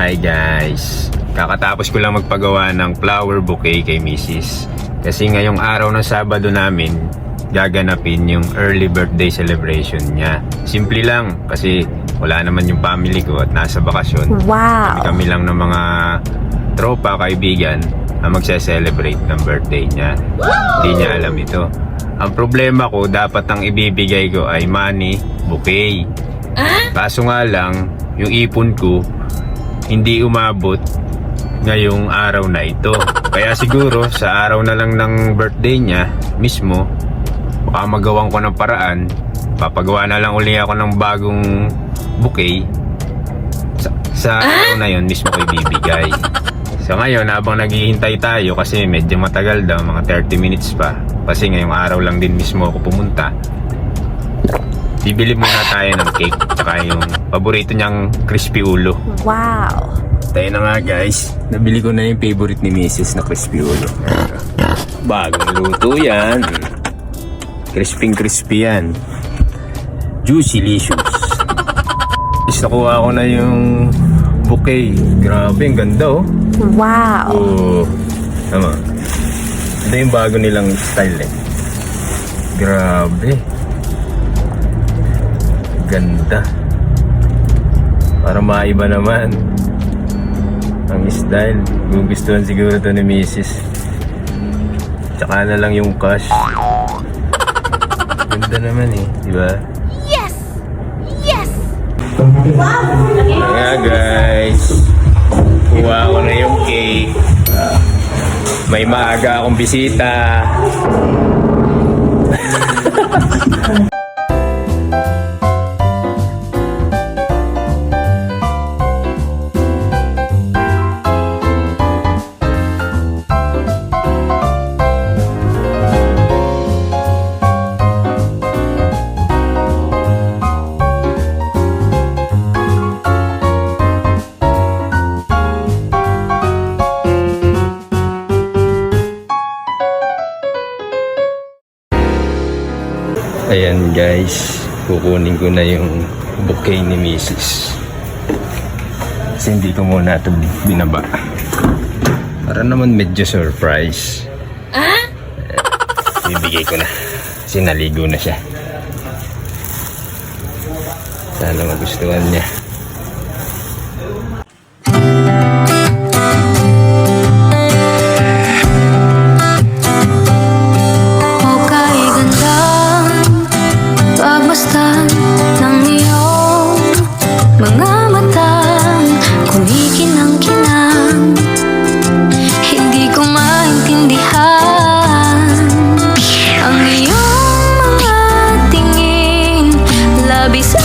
Hi guys! Kakatapos ko lang magpagawa ng flower bouquet kay Mrs. Kasi ngayong araw ng Sabado namin, gaganapin yung early birthday celebration niya. Simple lang kasi wala naman yung family ko at nasa bakasyon. Wow! Kami lang ng mga tropa, kaibigan ang magse-celebrate ng birthday niya. Hindi niya alam ito. Ang problema ko, dapat ang ibibigay ko ay money bouquet. Kaso nga lang, yung ipon ko hindi umabot ngayong araw na ito. Kaya siguro sa araw na lang ng birthday niya mismo, baka magawan ko ng paraan, papagawa na lang uli ako ng bagong bouquet sa araw na yun mismo ko ibibigay. So ngayon, habang naghihintay tayo, kasi medyo matagal daw, mga 30 minutes pa, kasi ngayong araw lang din mismo ako pumunta, bibili muna tayo ng cake tsaka yung paborito niyang crispy ulo. Wow! Tayo na nga guys, nabili ko na yung favorite ni Mrs. na crispy ulo. Bagong luto yan. Crispy yan. Juicylicious. Nakuha ko na yung bouquet. Grabe, ang ganda oh. Wow! Oh, tama. Ito yung bago nilang style eh. Grabe. Ganda. Para maiba naman ang style. Gugustuhan siguro ito ni Mrs. Tsaka na lang yung cash. Ganda naman eh, di ba? Yes! Yes! Kaya guys, kuha ko na yung cake. May maaga akong bisita. Ayan guys, kukunin ko na yung bouquet ni Mrs. Kasi hindi ko muna ito binaba. Para naman medyo surprise. Bibigay ko na. Kasi naligo na siya. Sana magustuhan niya. Pagmasdan ng iyong mga mata, kumikinang-kinang, hindi ko maintindihan ang iyong mga tingin, labis